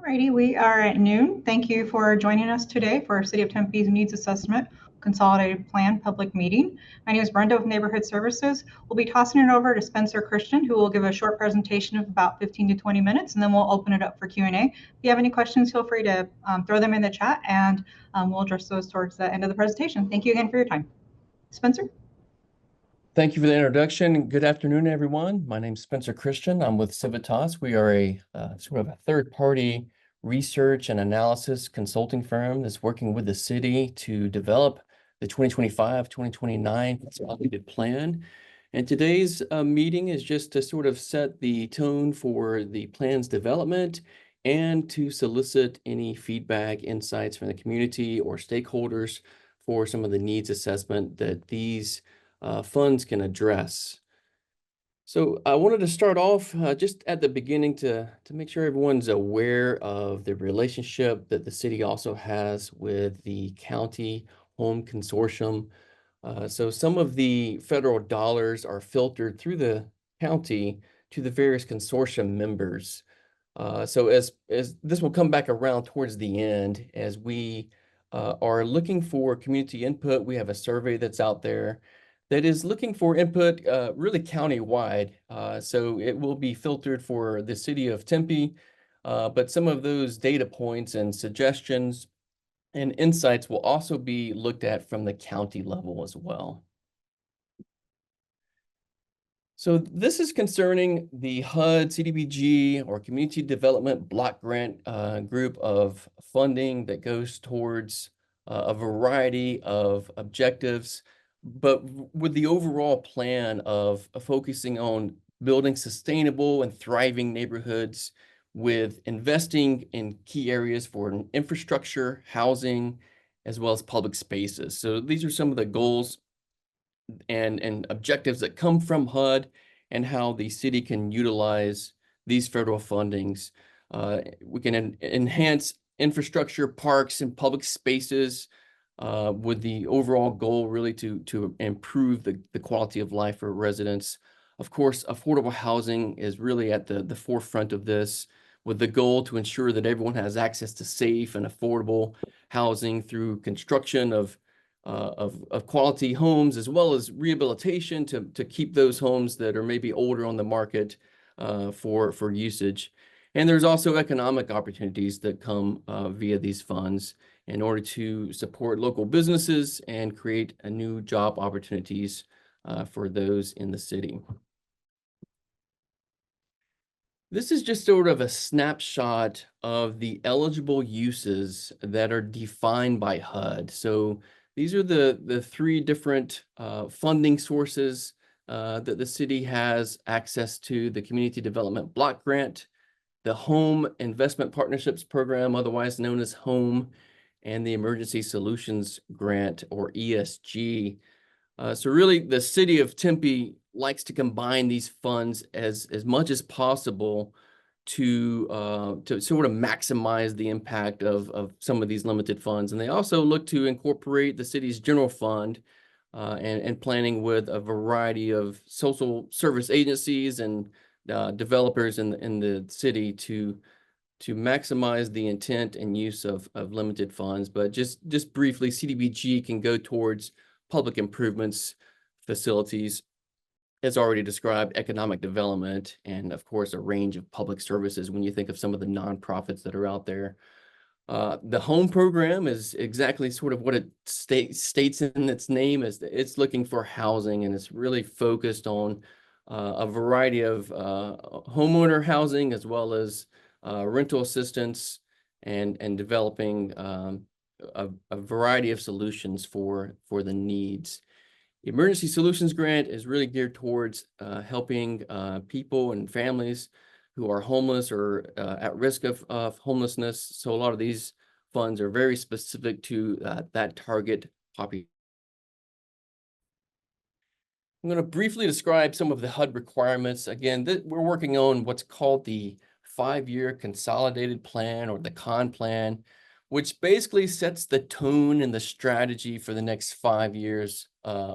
Alrighty, we are at noon. Thank you for joining us today for our City of Tempe's Needs Assessment Consolidated Plan public meeting. My name is Brenda with Neighborhood Services. We'll be tossing it over to Spencer Christian, who will give a short presentation of about 15 to 20 minutes, and then we'll open it up for Q&A. If you have any questions, feel free to throw them in the chat, and we'll address those towards the end of the presentation. Thank you again for your time. Spencer? Thank you for the introduction. Good afternoon, everyone. My name is Spencer Christian. I'm with Civitas. We are a sort of a third-party research and analysis consulting firm that's working with the city to develop the 2025-2029 consolidated plan. And today's meeting is just to sort of set the tone for the plan's development and to solicit any feedback, insights from the community or stakeholders for some of the needs assessment that these funds can address. So I wanted to start off just at the beginning to make sure everyone's aware of the relationship that the city also has with the county home consortium. So some of the federal dollars are filtered through the county to the various consortium members. So as this will come back around towards the end, as we are looking for community input, we have a survey that's out there that is looking for input really county-wide. So it will be filtered for the city of Tempe, but some of those data points and suggestions and insights will also be looked at from the county level as well. So this is concerning the HUD, CDBG, or Community Development Block Grant group of funding that goes towards a variety of objectives, but with the overall plan of focusing on building sustainable and thriving neighborhoods with investing in key areas for infrastructure, housing, as well as public spaces. So these are some of the goals and objectives that come from HUD and how the city can utilize these federal fundings. We can enhance infrastructure, parks, and public spaces with the overall goal really to improve the quality of life for residents. Of course, affordable housing is really at the forefront of this, with the goal to ensure that everyone has access to safe and affordable housing through construction of quality homes, as well as rehabilitation to keep those homes that are maybe older on the market for usage. And there's also economic opportunities that come via these funds in order to support local businesses and create new job opportunities for those in the city. This is just sort of a snapshot of the eligible uses that are defined by HUD. So these are the three different funding sources that the city has access to: the Community Development Block Grant, the Home Investment Partnerships Program, otherwise known as HOME, and the Emergency Solutions Grant, or ESG. So really, the city of Tempe likes to combine these funds as much as possible to sort of maximize the impact of some of these limited funds. And they also look to incorporate the city's general fund and planning with a variety of social service agencies and developers in the city to maximize the intent and use of limited funds. But just briefly, CDBG can go towards public improvements, facilities, as already described, economic development, and of course, a range of public services when you think of some of the nonprofits that are out there. The HOME program is exactly sort of what it states in its name, is that it's looking for housing, and it's really focused on a variety of homeowner housing, as well as rental assistance and developing a variety of solutions for the needs. The Emergency Solutions Grant is really geared towards helping people and families who are homeless or at risk of homelessness. So a lot of these funds are very specific to that target population. I'm going to briefly describe some of the HUD requirements. Again, we're working on what's called the 5-year consolidated plan, or the CON plan, which basically sets the tone and the strategy for the next 5 years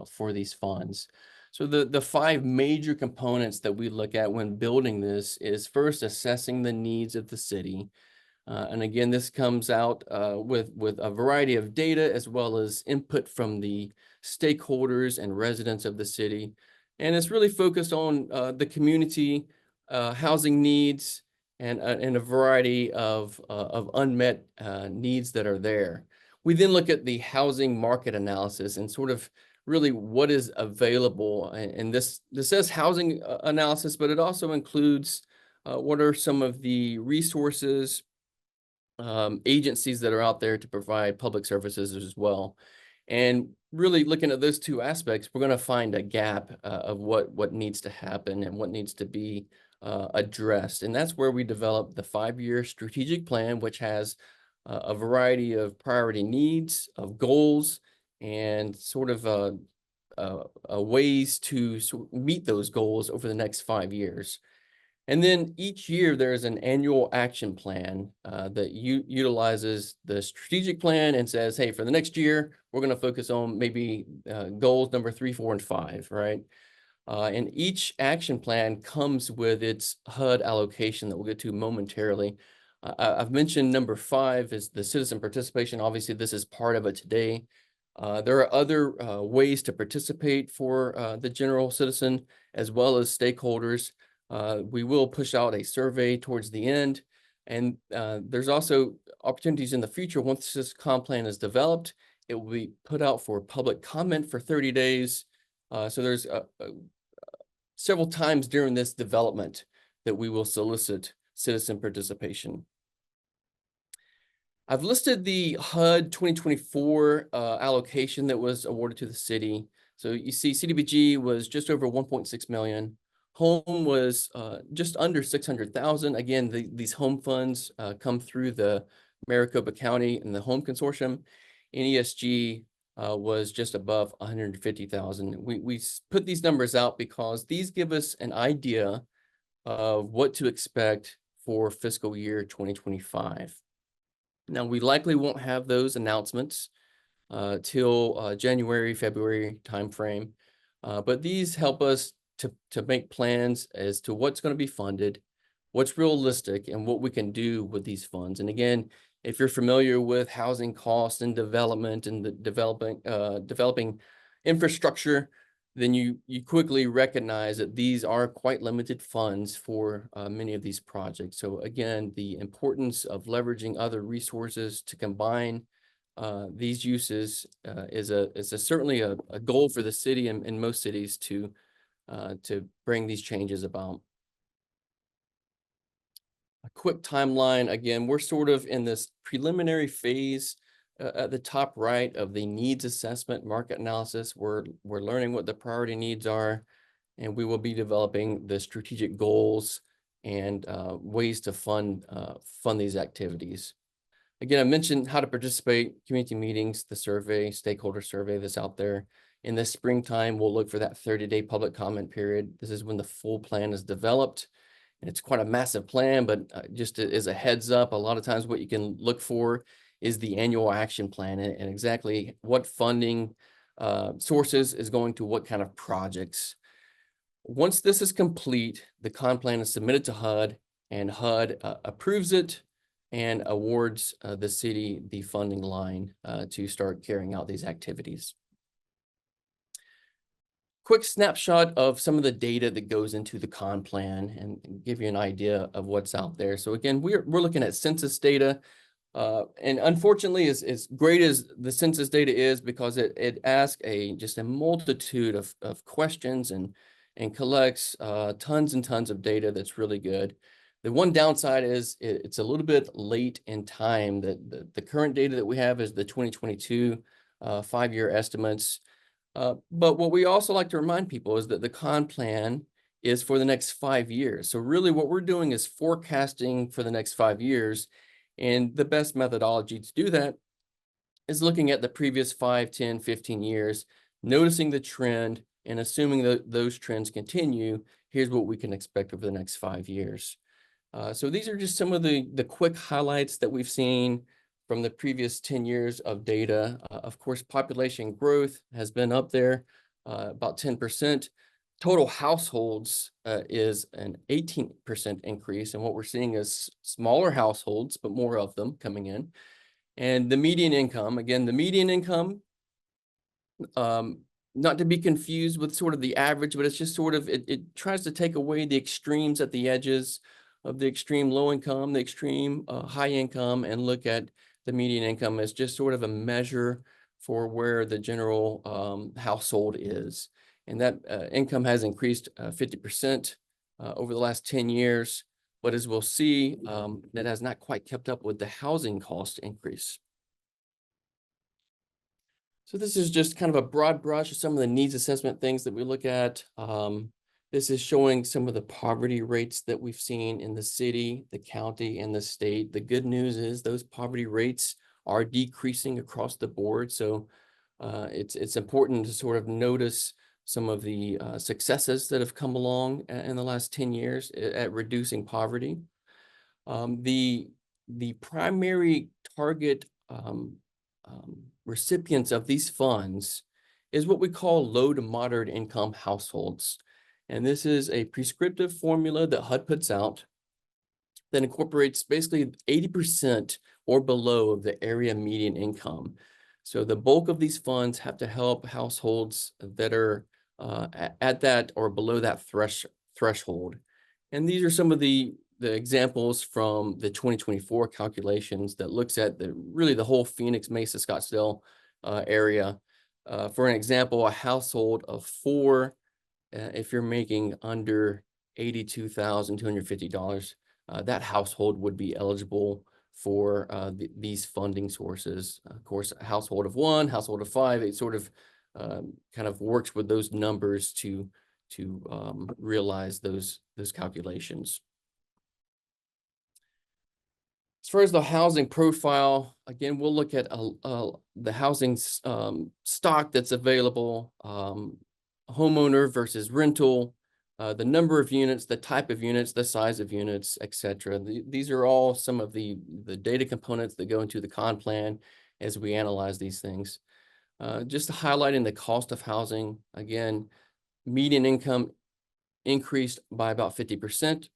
for these funds. So the 5 major components that we look at when building this is, first, assessing the needs of the city. And again, this comes out with a variety of data as well as input from the stakeholders and residents of the city. And it's really focused on the community, housing needs, and a variety of unmet needs that are there. We then look at the housing market analysis and sort of really what is available. And this says housing analysis, but it also includes what are some of the resources, agencies that are out there to provide public services as well. And really looking at those two aspects, we're going to find a gap of what needs to happen and what needs to be addressed. And that's where we develop the 5-year strategic plan, which has a variety of priority needs, of goals, and sort of ways to meet those goals over the next 5 years. And then each year there is an annual action plan that utilizes the strategic plan and says, hey, for the next year, we're going to focus on maybe goals number 3, 4, and 5, right? And each action plan comes with its HUD allocation that we'll get to momentarily. I've mentioned number 5 is the citizen participation. Obviously, this is part of it today. There are other ways to participate for the general citizen as well as stakeholders. We will push out a survey towards the end, and there's also opportunities in the future. Once this comp plan is developed, it will be put out for public comment for 30 days. So there's several times during this development that we will solicit citizen participation. I've listed the HUD 2024 allocation that was awarded to the city. So you see CDBG was just over 1.6 million. Home was just under 600,000. Again, these home funds come through the Maricopa County and the Home Consortium. NESG was just above 150,000. We put these numbers out because these give us an idea of what to expect for fiscal year 2025. Now, we likely won't have those announcements till January, February timeframe, but these help us to make plans as to what's going to be funded, what's realistic, and what we can do with these funds. And again, if you're familiar with housing cost and development and the developing infrastructure, then you quickly recognize that these are quite limited funds for many of these projects. So again, the importance of leveraging other resources to combine these uses is certainly a goal for the city and most cities to bring these changes about. A quick timeline. Again, we're sort of in this preliminary phase at the top right of the needs assessment market analysis. We're learning what the priority needs are, and we will be developing the strategic goals and ways to fund these activities. Again, I mentioned how to participate, community meetings, the survey, stakeholder survey that's out there. In the springtime, we'll look for that 30-day public comment period. This is when the full plan is developed. And it's quite a massive plan, but just as a heads up, a lot of times what you can look for is the annual action plan and exactly what funding sources is going to what kind of projects. Once this is complete, the con plan is submitted to HUD, and HUD approves it and awards the city the funding line to start carrying out these activities. Quick snapshot of some of the data that goes into the con plan and give you an idea of what's out there. So again, we're looking at census data. And unfortunately, as great as the census data is, because it asks just a multitude of questions and collects tons and tons of data that's really good. The one downside is it's a little bit late in time. The current data that we have is the 2022 5-year estimates. But what we also like to remind people is that the con plan is for the next 5 years. So really what we're doing is forecasting for the next 5 years. And the best methodology to do that is looking at the previous 5, 10, 15 years, noticing the trend and assuming that those trends continue. Here's what we can expect over the next 5 years. So these are just some of the quick highlights that we've seen from the previous 10 years of data. Of course, population growth has been up there about 10%. total households is an 18% increase. And what we're seeing is smaller households, but more of them coming in. And the median income, again, the median income, not to be confused with sort of the average, but it's just sort of, it tries to take away the extremes at the edges of the extreme low income, the extreme high income, and look at the median income as just sort of a measure for where the general household is. And that income has increased 50% over the last 10 years. But as we'll see, that has not quite kept up with the housing cost increase. So this is just kind of a broad brush of some of the needs assessment things that we look at. This is showing some of the poverty rates that we've seen in the city, the county, and the state. The good news is those poverty rates are decreasing across the board. So it's important to sort of notice some of the successes that have come along in the last 10 years at reducing poverty. The primary target recipients of these funds is what we call low to moderate income households. And this is a prescriptive formula that HUD puts out that incorporates basically 80% or below of the area median income. So the bulk of these funds have to help households that are at that or below that threshold. And these are some of the examples from the 2024 calculations that looks at really the whole Phoenix, Mesa, Scottsdale area. For an example, a household of 4, if you're making under $82,250, that household would be eligible for these funding sources. Of course, a household of 1, household of 5, it sort of kind of works with those numbers to realize those calculations. As far as the housing profile, again, we'll look at the housing stock that's available, homeowner versus rental, the number of units, the type of units, the size of units, etc. These are all some of the data components that go into the con plan as we analyze these things. Just highlighting the cost of housing, again, median income increased by about 50%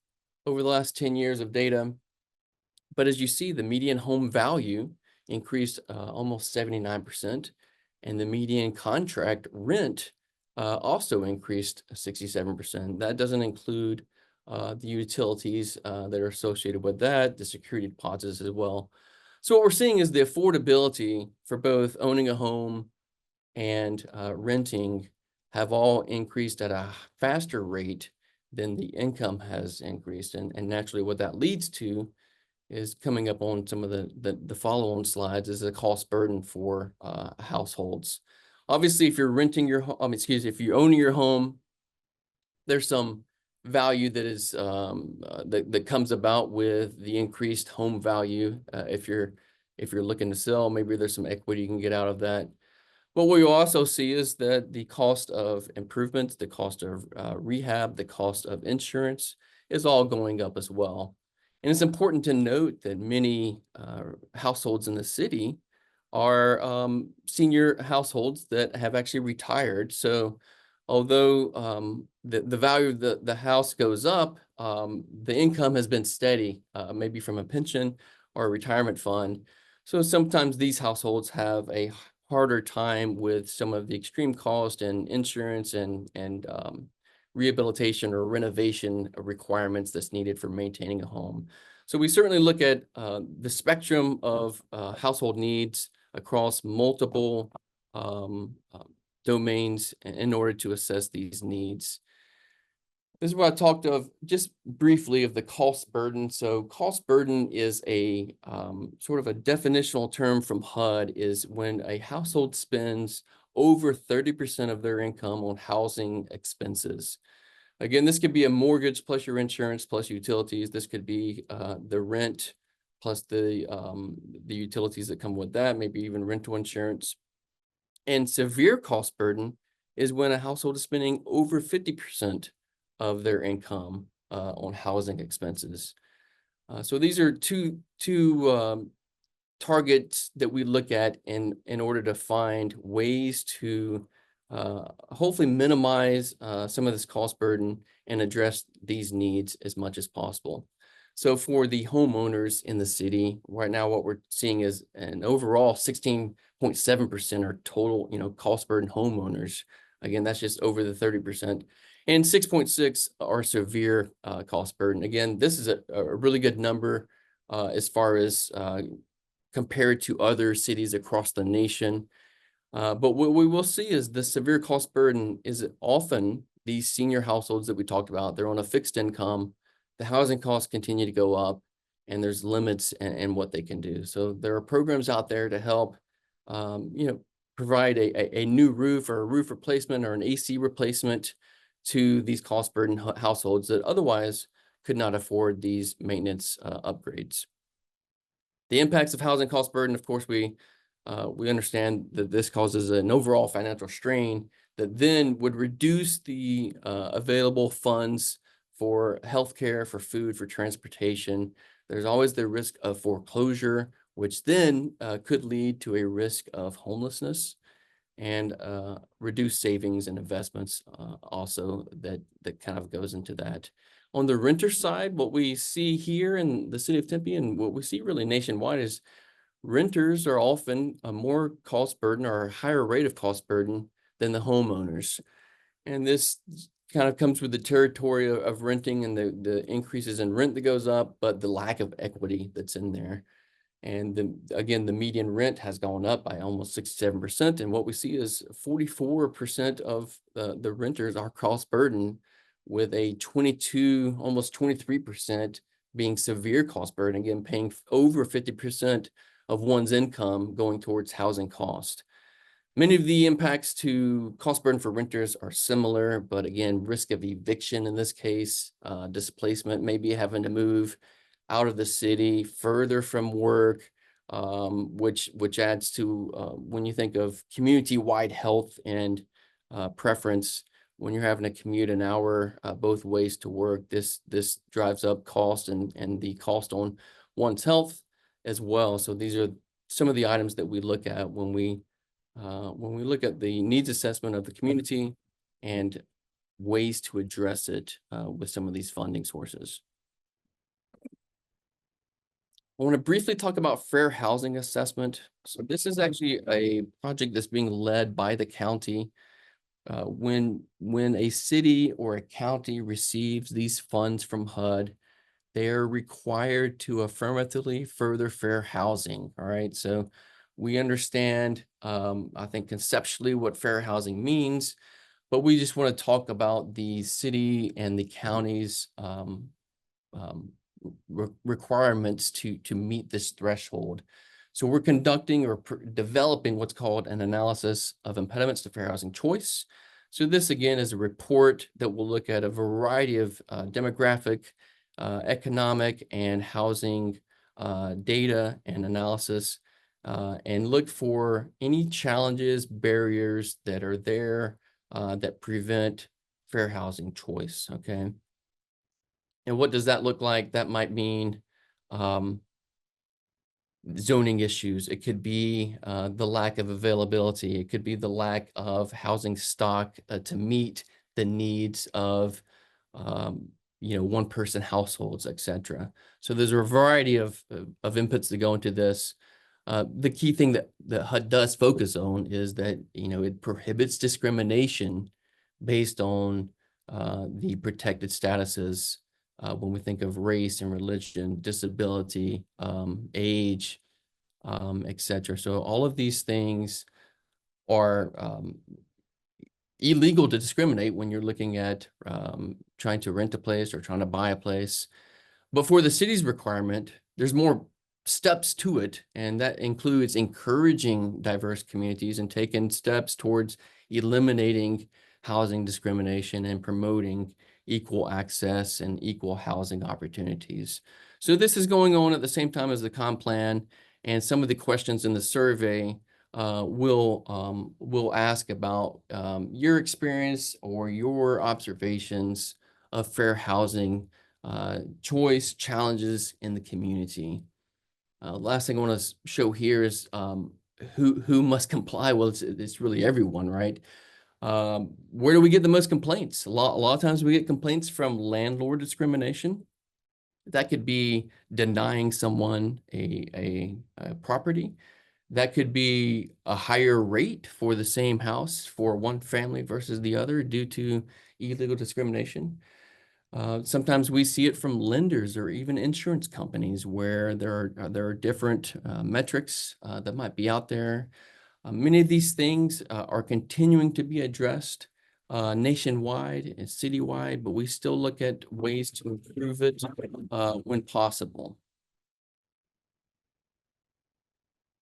over the last 10 years of data. But as you see, the median home value increased almost 79%, and the median contract rent also increased 67%. That doesn't include the utilities that are associated with that, the security deposits as well. So what we're seeing is the affordability for both owning a home and renting have all increased at a faster rate than the income has increased. And naturally what that leads to is coming up on some of the follow-on slides is the cost burden for households. Obviously, if you're renting your home, if you own your home, there's some value that is that comes about with the increased home value. If you're looking to sell, maybe there's some equity you can get out of that. But what you also see is that the cost of improvements, the cost of rehab, the cost of insurance is all going up as well. And it's important to note that many households in the city are senior households that have actually retired. So although the value of the house goes up, the income has been steady, maybe from a pension or a retirement fund. So sometimes these households have a harder time with some of the extreme cost and insurance and rehabilitation or renovation requirements that's needed for maintaining a home. So we certainly look at the spectrum of household needs across multiple domains in order to assess these needs. This is what I talked of just briefly of the cost burden. So cost burden is a sort of a definitional term from HUD is when a household spends over 30% of their income on housing expenses. Again, this could be a mortgage plus your insurance plus utilities. This could be the rent plus the utilities that come with that, maybe even rental insurance. And severe cost burden is when a household is spending over 50% of their income on housing expenses. So these are two targets that we look at in order to find ways to hopefully minimize some of this cost burden and address these needs as much as possible. So for the homeowners in the city, right now, what we're seeing is an overall 16.7% are total, cost burden homeowners. Again, that's just over the 30%. And 6.6 are severe cost burden. Again, this is a really good number as far as compared to other cities across the nation. But what we will see is the severe cost burden is often these senior households that we talked about. They're on a fixed income. The housing costs continue to go up, and there's limits in what they can do. So there are programs out there to help, provide a new roof or a roof replacement or an AC replacement to these cost burden households that otherwise could not afford these maintenance upgrades. The impacts of housing cost burden, of course, we understand that this causes an overall financial strain that then would reduce the available funds for healthcare, for food, for transportation. There's always the risk of foreclosure, which then could lead to a risk of homelessness and reduced savings and investments also that kind of goes into that. On the renter side, what we see here in the city of Tempe and what we see really nationwide is renters are often a more cost burden or a higher rate of cost burden than the homeowners. And this kind of comes with the territory of renting and the increases in rent that goes up, but the lack of equity that's in there. And again, the median rent has gone up by almost 67%. And what we see is 44% of the renters are cost burden, with a 22, almost 23% being severe cost burden, again, paying over 50% of one's income going towards housing cost. Many of the impacts to cost burden for renters are similar, but again, risk of eviction in this case, displacement, maybe having to move out of the city, further from work, which adds to when you think of community-wide health and preference. When you're having to commute an hour both ways to work, this drives up cost and the cost on one's health as well. So these are some of the items that we look at when we look at the needs assessment of the community and ways to address it with some of these funding sources. I want to briefly talk about fair housing assessment. So this is actually a project that's being led by the county. When a city or a county receives these funds from HUD, they are required to affirmatively further fair housing. All right, so we understand, I think conceptually what fair housing means, but we just want to talk about the city and the county's requirements to meet this threshold. So we're conducting or developing what's called an analysis of impediments to fair housing choice. So this again is a report that will look at a variety of demographic, economic, and housing data and analysis, and look for any challenges, barriers that are there that prevent fair housing choice. Okay. And what does that look like? That might mean zoning issues. It could be the lack of availability. It could be the lack of housing stock to meet the needs of one-person households, etc. So there's a variety of inputs that go into this. The key thing that HUD does focus on is that it prohibits discrimination based on the protected statuses. When we think of race and religion, disability, age, etc. So all of these things are illegal to discriminate when you're looking at trying to rent a place or trying to buy a place. But for the city's requirement, there's more steps to it, and that includes encouraging diverse communities and taking steps towards eliminating housing discrimination and promoting equal access and equal housing opportunities. So this is going on at the same time as the comp plan, and some of the questions in the survey will ask about your experience or your observations of fair housing choice challenges in the community. Last thing I want to show here is who must comply. Well, it's really everyone, right? Where do we get the most complaints? A lot of times we get complaints from landlord discrimination. That could be denying someone a property. That could be a higher rate for the same house for one family versus the other due to illegal discrimination. Sometimes we see it from lenders or even insurance companies where there are different metrics that might be out there. Many of these things are continuing to be addressed nationwide and citywide, but we still look at ways to improve it when possible.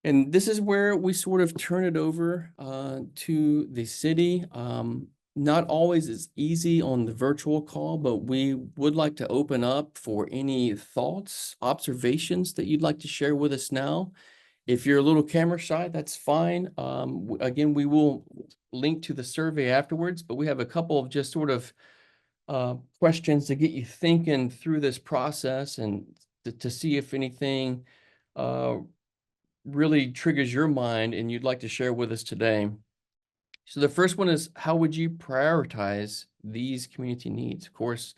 And this is where we sort of turn it over to the city. Not always as easy on the virtual call, but we would like to open up for any thoughts, observations that you'd like to share with us now. If you're a little camera shy, that's fine. Again, we will link to the survey afterwards, but we have a couple of just sort of questions to get you thinking through this process and to see if anything really triggers your mind and you'd like to share with us today. So the first one is, how would you prioritize these community needs? Of course,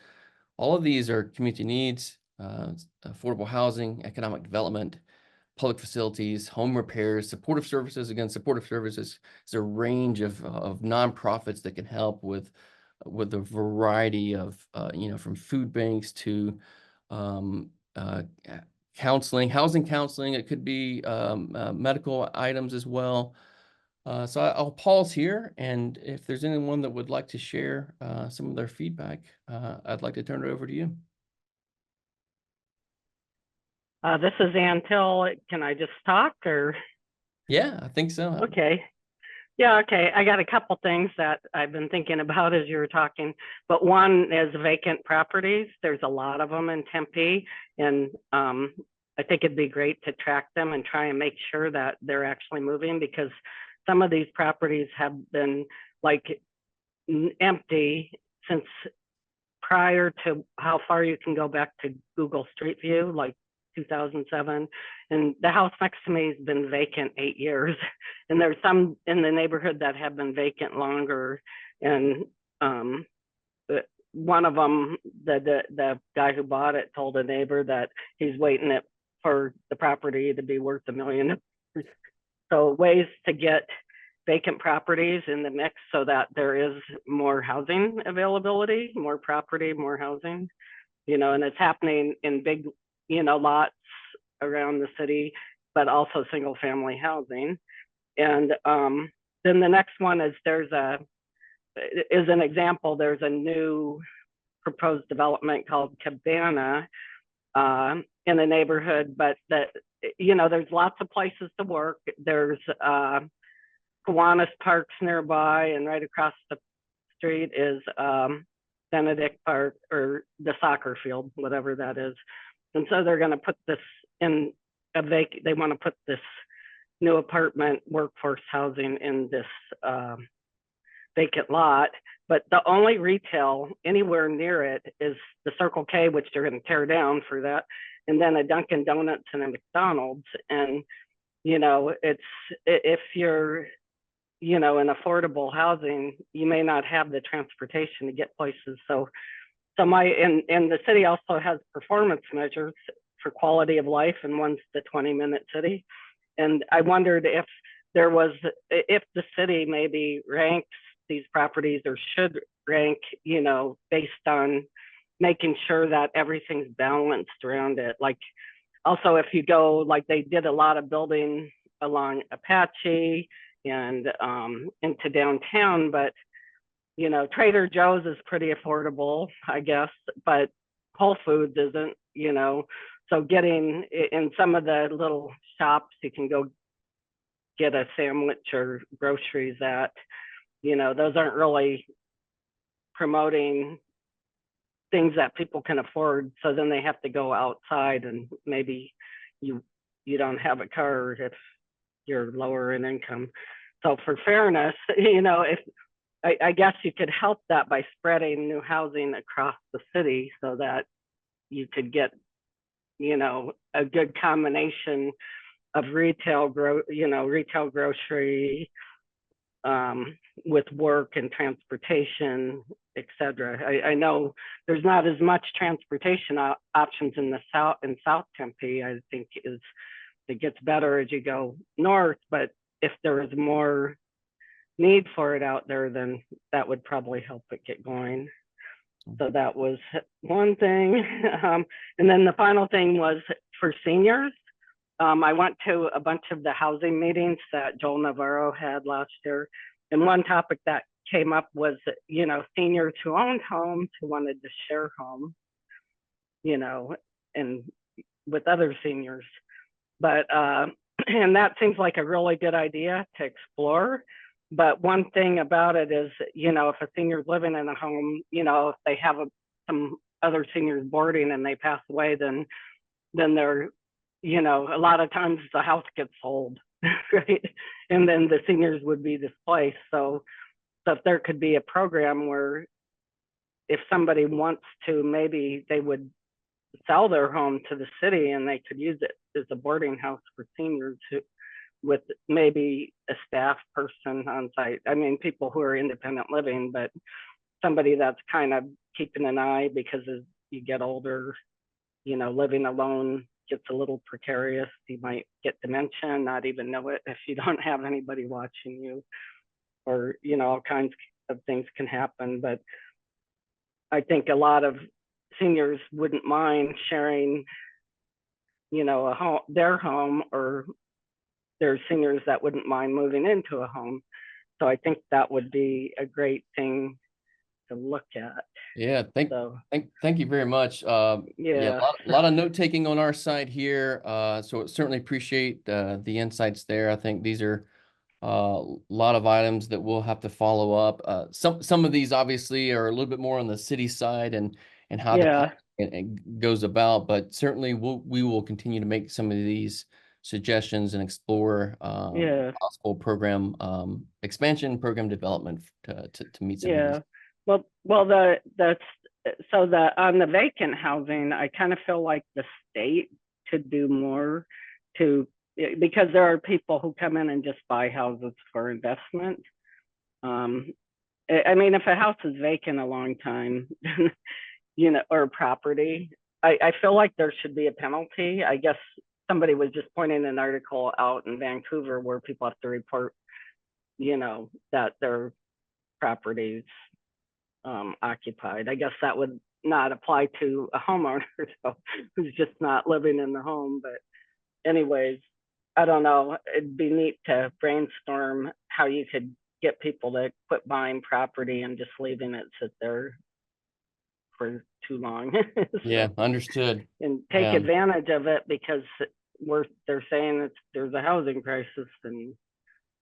all of these are community needs, affordable housing, economic development, public facilities, home repairs, supportive services. Again, supportive services is a range of nonprofits that can help with a variety of, from food banks to counseling, housing counseling. It could be medical items as well. So I'll pause here, and if there's anyone that would like to share some of their feedback, I'd like to turn it over to you. This is Ann Till. Can I just talk or? Yeah, I think so. Okay. Yeah, okay. I got a couple things that I've been thinking about as you were talking, but one is vacant properties. There's a lot of them in Tempe, and I think it'd be great to track them and try and make sure that they're actually moving, because some of these properties have been like empty since prior to how far you can go back to Google Street View, like 2007. And the house next to me has been vacant 8 years. And there's some in the neighborhood that have been vacant longer. And one of them, the guy who bought it told a neighbor that he's waiting for the property to be worth $1 million. So ways to get vacant properties in the mix so that there is more housing availability, more property, more housing, and it's happening in big, lots around the city, but also single family housing. And then the next one is there's a new proposed development called Cabana in the neighborhood, but there's lots of places to work. There's Kiwanis Parks nearby, and right across the street is Benedict Park, or the soccer field, whatever that is. And so they're going to put this in they want to put this new apartment workforce housing in this vacant lot. But the only retail anywhere near it is the Circle K, which they're going to tear down for that, and then a Dunkin' Donuts and a McDonald's. And, it's, if you're, in affordable housing, you may not have the transportation to get places. So and the city also has performance measures for quality of life, and one's the 20-minute city. And I wondered if the city maybe ranks these properties, or should rank, based on making sure that everything's balanced around it. Like, also, if you go, like they did a lot of building along Apache and into downtown, but Trader Joe's is pretty affordable, I guess, but Whole Foods isn't, so getting in some of the little shops you can go get a sandwich or groceries at, those aren't really promoting things that people can afford. So then they have to go outside, and maybe you don't have a car if you're lower in income. So for fairness, if I guess you could help that by spreading new housing across the city so that you could get, a good combination of retail, grocery, with work and transportation, etc. I know there's not as much transportation options in the South Tempe. I think it gets better as you go north, but if there is more need for it out there, then that would probably help it get going. So that was one thing. And then the final thing was for seniors. I went to a bunch of the housing meetings that Joel Navarro had last year. And one topic that came up was, you know, seniors who owned homes who wanted to share homes, you know, and with other seniors. But, and that seems like a really good idea to explore. But one thing about it is, you know, if a senior's living in a home, you know, if they have some other seniors boarding and they pass away, then they're, you know, a lot of times the house gets sold, right? And then the seniors would be displaced. So if there could be a program where if somebody wants to, maybe they would sell their home to the city and they could use it as a boarding house for seniors with maybe a staff person on site. I mean, people who are independent living, but somebody that's kind of keeping an eye, because as you get older, you know, living alone gets a little precarious. You might get dementia, not even know it if you don't have anybody watching you, or, you know, all kinds of things can happen. But I think a lot of seniors wouldn't mind sharing, you know, their home, or there's seniors that wouldn't mind moving into a home. So I think that would be a great thing to look at. Yeah, thank you very much. Yeah, a lot of note taking on our side here. So certainly appreciate the insights there. I think these are a lot of items that we'll have to follow up. Some of these obviously are a little bit more on the city side and how it goes about, but certainly we will continue to make some of these suggestions and explore possible program expansion, program development to meet some of these. Well, on the vacant housing, I kind of feel like the state could do more because there are people who come in and just buy houses for investment. I mean, if a house is vacant a long time, you know, or property, I feel like there should be a penalty. I guess somebody was just pointing an article out in Vancouver where people have to report, you know, that their properties occupied. I guess that would not apply to a homeowner who's just not living in the home. But anyways, I don't know. It'd be neat to brainstorm how you could get people to quit buying property and just leaving it sit there for too long. Yeah, understood. And take advantage of it, because they're saying there's a housing crisis, and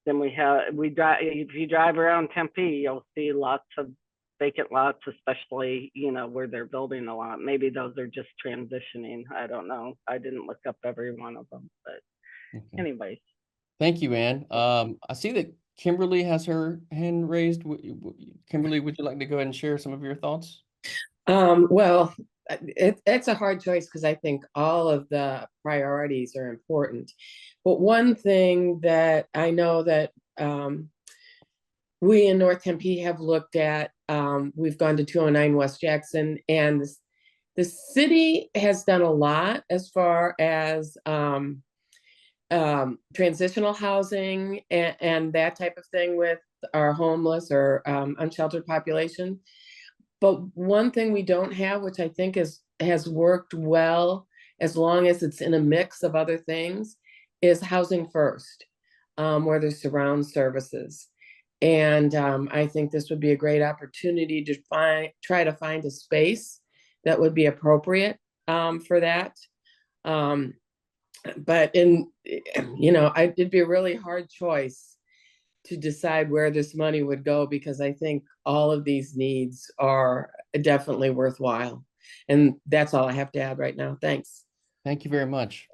then if you drive around Tempe, you'll see lots of vacant lots, especially, you know, where they're building a lot. Maybe those are just transitioning. I don't know. I didn't look up every one of them, but anyways. Thank you, Ann. I see that Kimberly has her hand raised. Kimberly, would you like to go ahead and share some of your thoughts? Well, it's a hard choice because I think all of the priorities are important. But one thing that I know that we in North Tempe have looked at, we've gone to 209 West Jackson, and the city has done a lot as far as transitional housing and that type of thing with our homeless or unsheltered population. But one thing we don't have, which I think has worked well, as long as it's in a mix of other things, is housing first, where there's surround services. And I think this would be a great opportunity to try to find a space that would be appropriate for that. But it'd be a really hard choice to decide where this money would go, because I think all of these needs are definitely worthwhile. And that's all I have to add right now. Thanks. Thank you very much.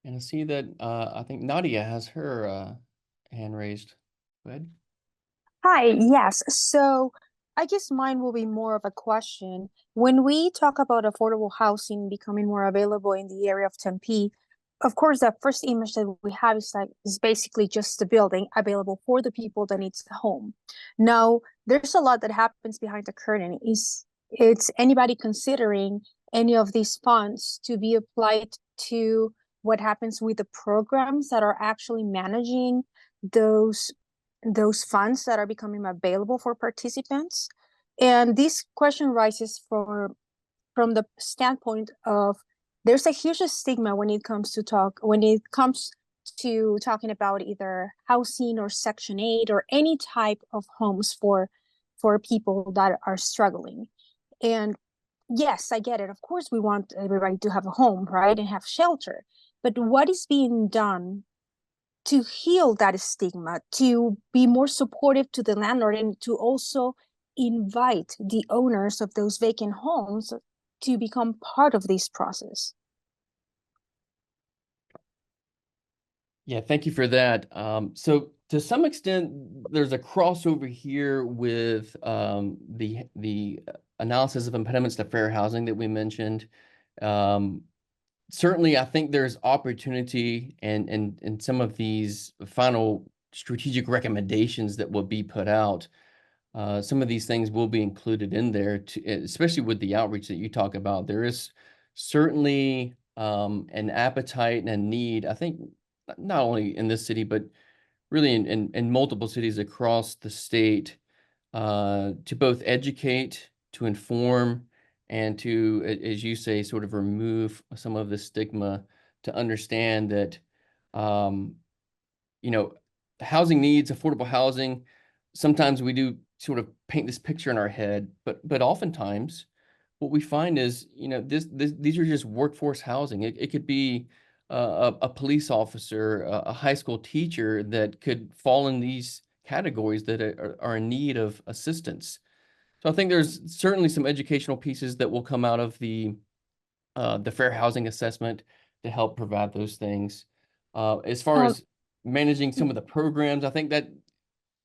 And I see that I think Nadia has her hand raised. Go ahead. Hi, yes. So I guess mine will be more of a question. When we talk about affordable housing becoming more available in the area of Tempe, of course, the first image that we have is basically just the building available for the people that needs the home. Now, there's a lot that happens behind the curtain. It's anybody considering any of these funds to be applied to what happens with the programs that are actually managing those funds that are becoming available for participants? And this question rises from the standpoint of there's a huge stigma when it comes to talking about either housing or Section 8 or any type of homes for people that are struggling. And yes, I get it. Of course, we want everybody to have a home, right, and have shelter. But what is being done to heal that stigma, to be more supportive to the landlord, and to also invite the owners of those vacant homes to become part of this process? Yeah, thank you for that. So to some extent, there's a crossover here with the analysis of impediments to fair housing that we mentioned. Certainly, I think there's opportunity in some of these final strategic recommendations that will be put out. Some of these things will be included in there, especially with the outreach that you talk about. There is certainly an appetite and a need, I think, not only in this city, but really in multiple cities across the state, to both educate, to inform, and to, as you say, sort of remove some of the stigma, to understand that, housing needs, affordable housing, sometimes we do sort of paint this picture in our head, but oftentimes what we find is, these are just workforce housing. It could be a police officer, a high school teacher that could fall in these categories that are in need of assistance. So I think there's certainly some educational pieces that will come out of the fair housing assessment to help provide those things. As far as managing some of the programs, I think that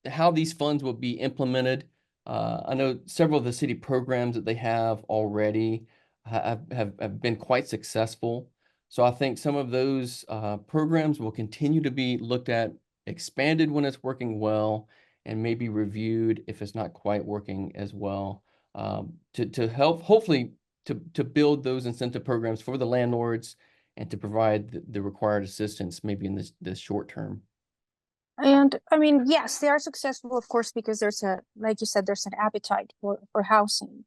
how these funds will be implemented, I know several of the city programs that they have already have been quite successful. So I think some of those programs will continue to be looked at, expanded when it's working well, and maybe reviewed if it's not quite working as well, to help, hopefully, to build those incentive programs for the landlords and to provide the required assistance maybe in this short term. And I mean, yes, they are successful, of course, because like you said, there's an appetite for housing.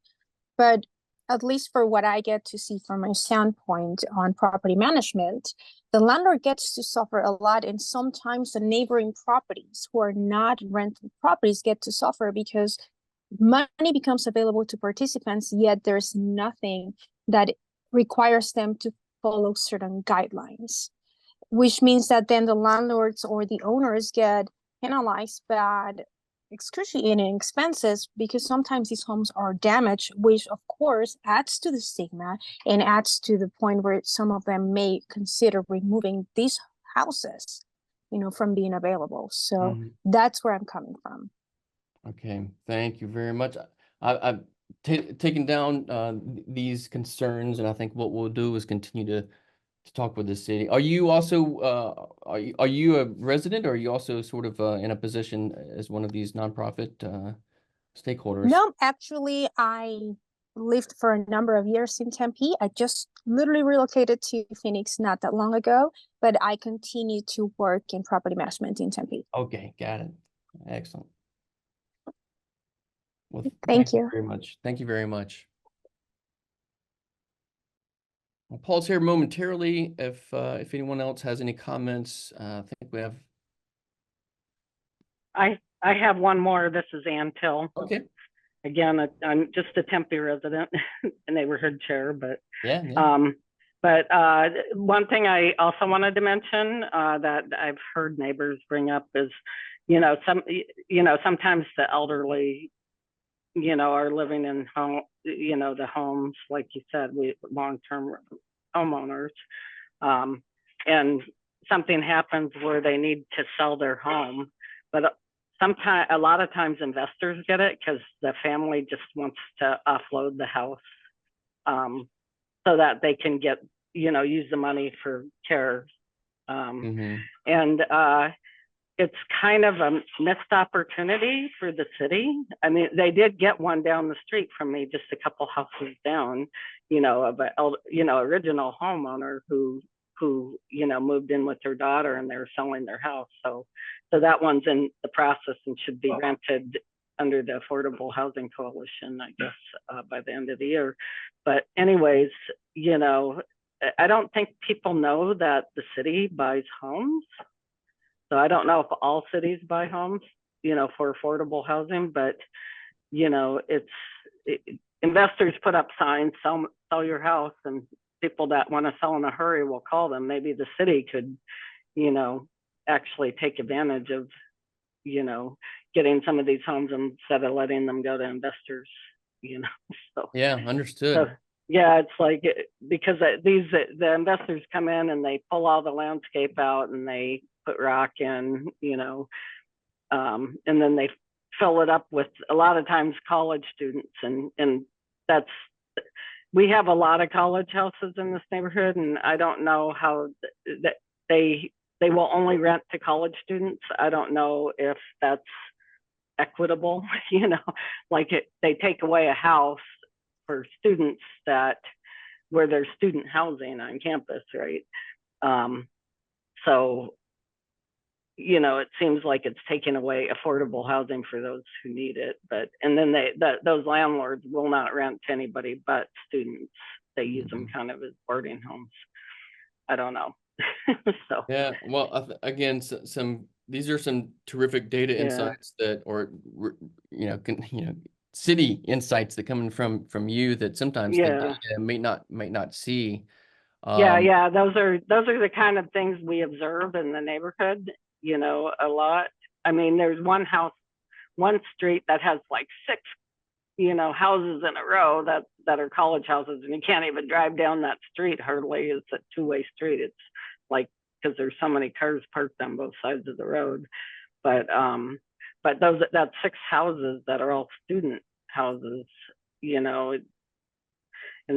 But at least for what I get to see from my standpoint on property management, the landlord gets to suffer a lot. And sometimes the neighboring properties who are not rental properties get to suffer because money becomes available to participants, yet there's nothing that requires them to follow certain guidelines, which means that then the landlords or the owners get penalized bad, excruciating expenses because sometimes these homes are damaged, which of course adds to the stigma and adds to the point where some of them may consider removing these houses, from being available. So that's where I'm coming from. Okay, thank you very much. I've taken down these concerns, and I think what we'll do is continue to talk with the city. Are you also are you a resident, or are you also sort of in a position as one of these nonprofit stakeholders? No, actually, I lived for a number of years in Tempe. I just literally relocated to Phoenix not that long ago, but I continue to work in property management in Tempe. Okay, got it. Excellent. Well, thank you very much. Thank you very much. I'll pause here momentarily if anyone else has any comments. I think we have. I have one more. This is Ann Till. Okay. Again, I'm just a Tempe resident, a neighborhood chair, but yeah. But one thing I also wanted to mention that I've heard neighbors bring up is, sometimes the elderly, are living in home, the homes, like you said, long-term homeowners, and something happens where they need to sell their home, but a lot of times investors get it because the family just wants to offload the house, so that they can get, use the money for care Mhm. And it's kind of a missed opportunity for the city. I mean, they did get one down the street from me, just a couple houses down, of a, original homeowner who, moved in with their daughter and they're selling their house. So that one's in the process and should be rented under the Affordable Housing Coalition, I guess, by the end of the year. But anyways, I don't think people know that the city buys homes. So I don't know if all cities buy homes, for affordable housing, but investors put up signs, sell your house, and people that want to sell in a hurry will call them. Maybe the city could, actually take advantage of, getting some of these homes instead of letting them go to investors, So Yeah, understood. yeah, it's like because the investors come in and they pull all the landscape out and they put rock in, and then they fill it up with a lot of times college students, and we have a lot of college houses in this neighborhood, and I don't know how that they will only rent to college students. I don't know if that's equitable, like they take away a house for students where there's student housing on campus, right? So, it seems like it's taking away affordable housing for those who need it. And then those landlords will not rent to anybody but students. They use them kind of as boarding homes. I don't know. So Yeah, well, again, these are some terrific data Yeah. insights city insights that coming from you that sometimes the Yeah. data may not see. Yeah, those are the kind of things we observe in the neighborhood, a lot. I mean, there's one street that has like 6, houses in a row that are college houses, and you can't even drive down that street hardly. It's a two-way street. It's like, because there's so many cars parked on both sides of the road. But that's 6 houses that are all student houses, and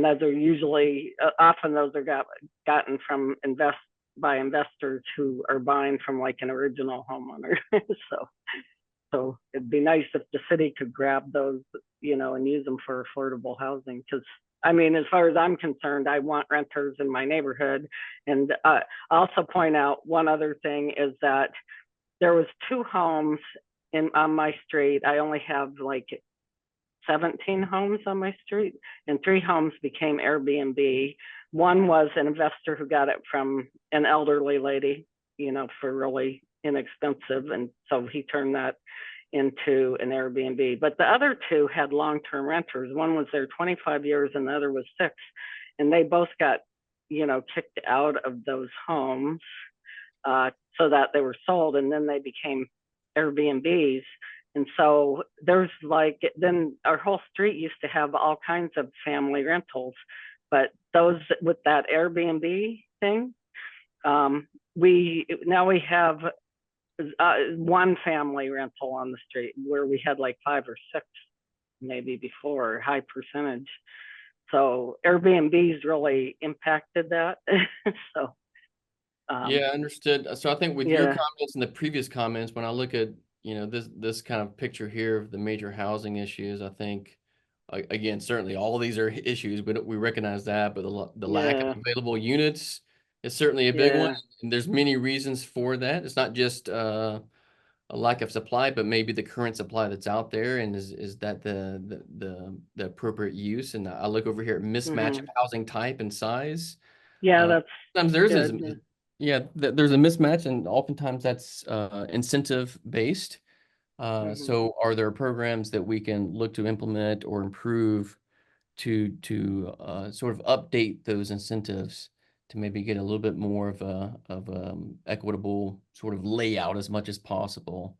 those are usually often those are gotten from by investors who are buying from like an original homeowner. So it'd be nice if the city could grab those, and use them for affordable housing. Because I mean, as far as I'm concerned, I want renters in my neighborhood. And I also point out one other thing is that there was 2 homes on my street. I only have like 17 homes on my street, and 3 homes became Airbnb. One was an investor who got it from an elderly lady, for really inexpensive, and so he turned that into an Airbnb. But the other 2 had long-term renters. One was there 25 years and the other was 6, and they both got, kicked out of those homes so that they were sold, and then they became Airbnbs. And so there's then our whole street used to have all kinds of family rentals, but those with that Airbnb thing, we have one family rental on the street where we had like 5 or 6 maybe before, high percentage. So Airbnbs really impacted that. So yeah, understood. So I think with your comments and the previous comments, when I look at this kind of picture here of the major housing issues, I think again, certainly all of these are issues, but we recognize that, but the lack of available units is certainly a big one, and there's many reasons for that. It's not just a lack of supply, but maybe the current supply that's out there, and is that the appropriate use? And I look over here at mismatch of housing type and size. That's sometimes there's there's a mismatch, and oftentimes that's incentive based. So are there programs that we can look to implement or improve to sort of update those incentives to maybe get a little bit more of equitable sort of layout as much as possible,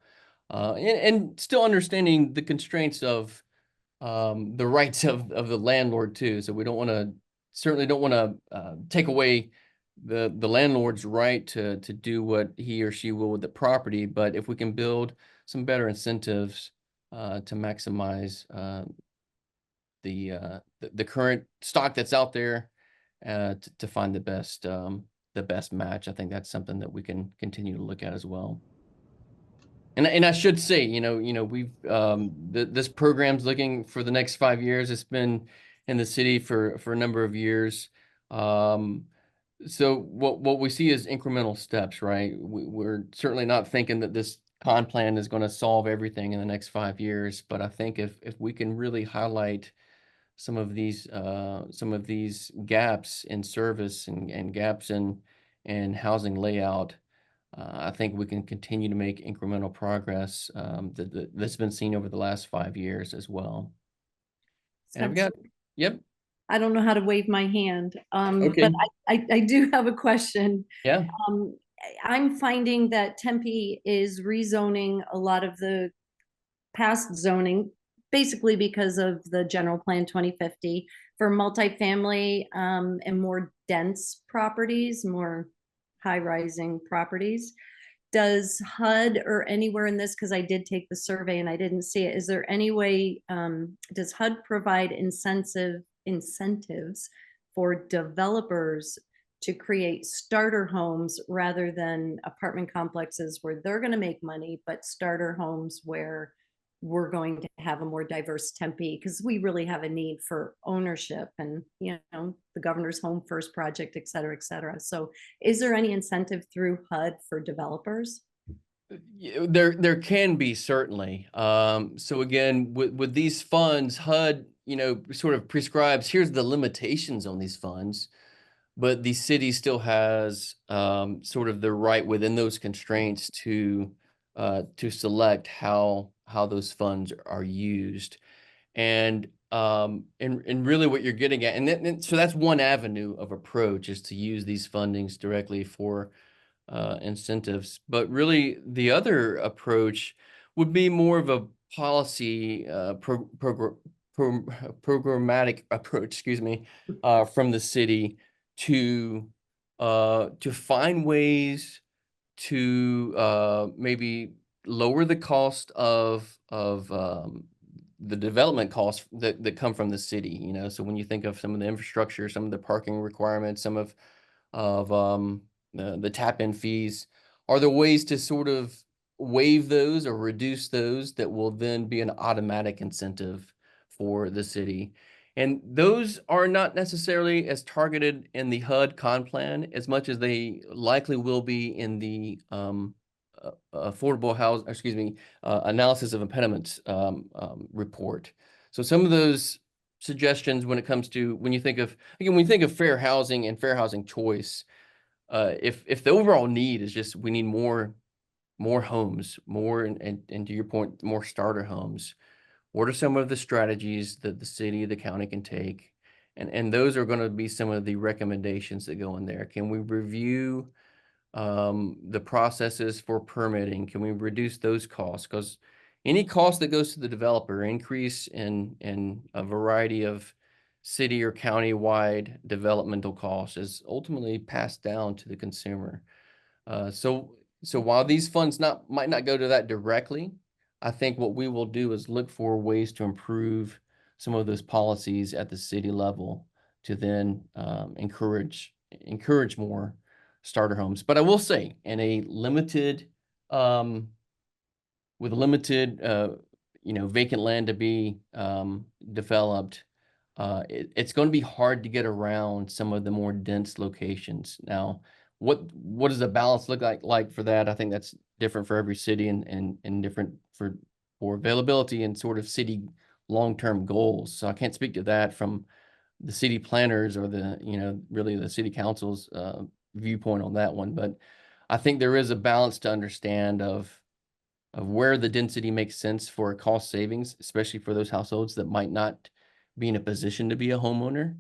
and still understanding the constraints of the rights of the landlord too. So we certainly don't want to take away the landlord's right to do what he or she will with the property, but if we can build some better incentives to maximize the current stock that's out there, to find the best the best match. I think that's something that we can continue to look at as well. And I should say, we've this program's looking for the next 5 years. It's been in the city for a number of years. So what we see is incremental steps, right? We're certainly not thinking that this con plan is going to solve everything in the next 5 years, but I think if we can really highlight some of these gaps in service and gaps in housing layout, I think we can continue to make incremental progress that's been seen over the last 5 years as well. And I've got, yep. I don't know how to wave my hand, Okay. but I do have a question. Yeah. I'm finding that Tempe is rezoning a lot of the past zoning, basically because of the general plan 2050 for multifamily and more dense properties, more high-rising properties. Does HUD or anywhere in this, because I did take the survey and I didn't see it, is there any way, does HUD provide incentives for developers to create starter homes rather than apartment complexes where they're going to make money, but starter homes where we're going to have a more diverse Tempe, because we really have a need for ownership and, the governor's home first project, et cetera, et cetera. So is there any incentive through HUD for developers? There can be, certainly. So again, with these funds, HUD, sort of prescribes, here's the limitations on these funds, but the city still has sort of the right within those constraints to select how those funds are used. And really what you're getting at, and so that's one avenue of approach, is to use these fundings directly for incentives. But really the other approach would be more of a policy programmatic approach, from the city to find ways to maybe lower the cost of the development costs that come from the city. So when you think of some of the infrastructure, some of the parking requirements, some of the tap-in fees, are there ways to sort of waive those or reduce those that will then be an automatic incentive for the city? And those are not necessarily as targeted in the HUD con plan as much as they likely will be in the affordable housing, analysis of impediments report. So some of those suggestions when you think of fair housing and fair housing choice, if the overall need is just we need more homes, and to your point, more starter homes, what are some of the strategies that the city, the county can take? And those are going to be some of the recommendations that go in there. Can we review the processes for permitting? Can we reduce those costs? Because any cost that goes to the developer, increase in a variety of city or county-wide developmental costs, is ultimately passed down to the consumer. So while these funds might not go to that directly, I think what we will do is look for ways to improve some of those policies at the city level to then encourage more starter homes. But I will say, in a limited, with limited, vacant land to be developed, it's going to be hard to get around some of the more dense locations. Now, what does the balance look like for that? I think that's different for every city and different for availability and sort of city long-term goals. So I can't speak to that from the city planners or really the city council's viewpoint on that one. But I think there is a balance to understand of where the density makes sense for cost savings, especially for those households that might not be in a position to be a homeowner,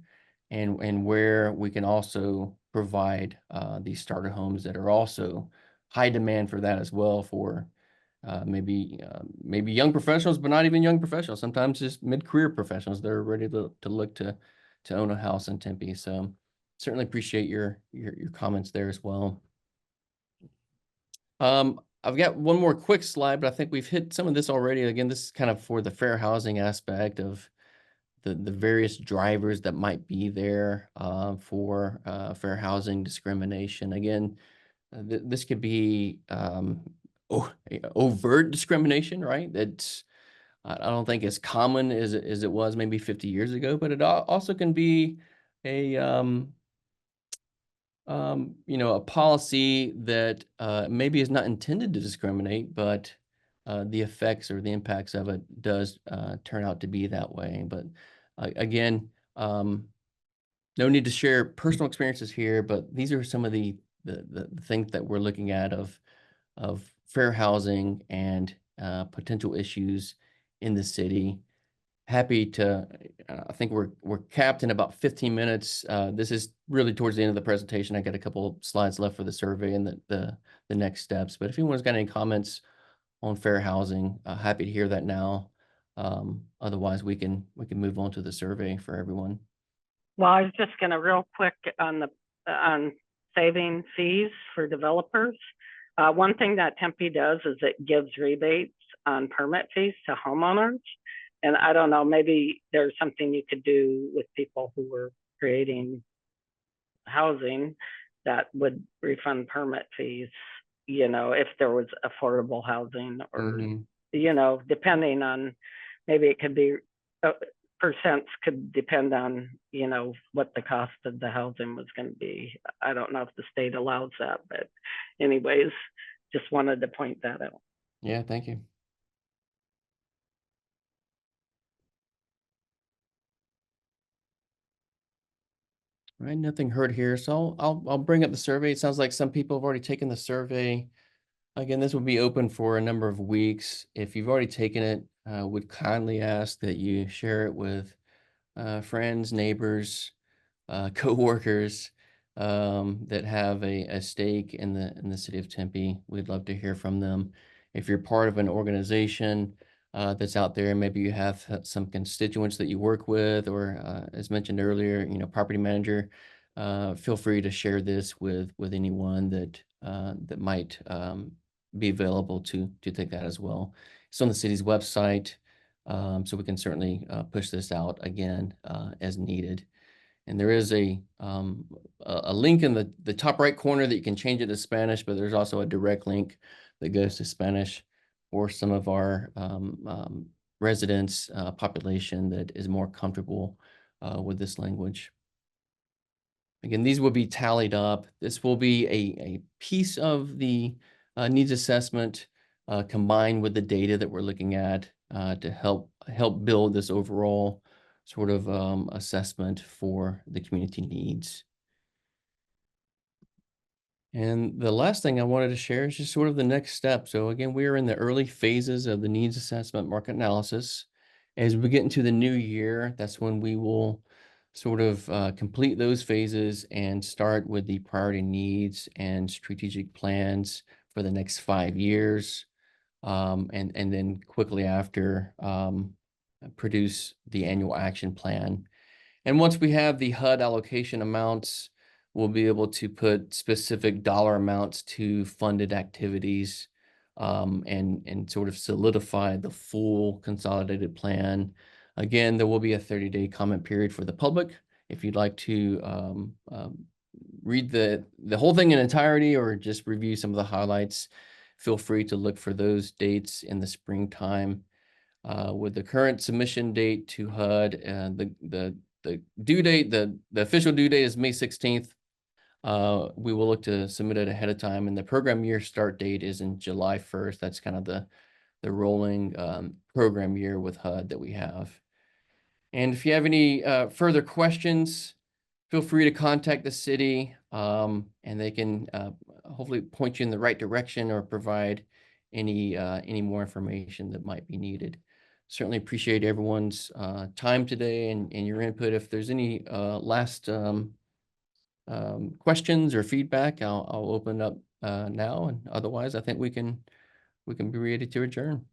and where we can also provide these starter homes that are also high demand for that as well, for maybe young professionals, but not even young professionals. Sometimes just mid-career professionals that are ready to look to own a house in Tempe. So certainly appreciate your comments there as well. I've got one more quick slide, but I think we've hit some of this already. Again, this is kind of for the fair housing aspect of the various drivers that might be there for fair housing discrimination. Again, this could be overt discrimination, right? That's I don't think as common as it was maybe 50 years ago, but it also can be a a policy that maybe is not intended to discriminate, but the effects or the impacts of it does turn out to be that way. But again, no need to share personal experiences here, but these are some of the things that we're looking at of fair housing and potential issues in the city. Happy to, I think we're capped in about 15 minutes. This is really towards the end of the presentation. I got a couple slides left for the survey and the next steps. But if anyone's got any comments on fair housing, happy to hear that now. Otherwise, we can move on to the survey for everyone. Well, I was just going to real quick on saving fees for developers. One thing that Tempe does is it gives rebates on permit fees to homeowners. And I don't know, maybe there's something you could do with people who were creating housing that would refund permit fees, if there was affordable housing or, depending on, maybe it could be, percents could depend on, what the cost of the housing was going to be. I don't know if the state allows that, but anyways, just wanted to point that out. Yeah, thank you. All right, nothing heard here. So I'll bring up the survey. It sounds like some people have already taken the survey. Again, this will be open for a number of weeks. If you've already taken it, would kindly ask that you share it with friends, neighbors, co-workers that have a stake in the city of Tempe. We'd love to hear from them. If you're part of an organization that's out there, maybe you have some constituents that you work with, or as mentioned earlier, property manager, feel free to share this with anyone that might be available to take that as well. It's on the city's website, so we can certainly push this out again as needed. And there is a link in the top right corner that you can change it to Spanish, but there's also a direct link that goes to Spanish for some of our residents, population that is more comfortable with this language. Again, these will be tallied up. This will be a piece of the needs assessment combined with the data that we're looking at to help build this overall sort of assessment for the community needs. And the last thing I wanted to share is just sort of the next step. So again, we are in the early phases of the needs assessment market analysis. As we get into the new year, that's when we will sort of complete those phases and start with the priority needs and strategic plans for the next 5 years. And then quickly after, produce the annual action plan. And once we have the HUD allocation amounts, we'll be able to put specific dollar amounts to funded activities and sort of solidify the full consolidated plan. Again, there will be a 30-day comment period for the public. If you'd like to read the whole thing in entirety or just review some of the highlights, feel free to look for those dates in the springtime. With the current submission date to HUD, the due date, the official due date is May 16th. We will look to submit it ahead of time, and the program year start date is in July 1st. That's kind of the rolling program year with HUD that we have. And if you have any further questions, feel free to contact the city, and they can hopefully point you in the right direction or provide any more information that might be needed. Certainly appreciate everyone's time today and your input. If there's any last questions or feedback, I'll open up now, and otherwise I think we can be ready to adjourn.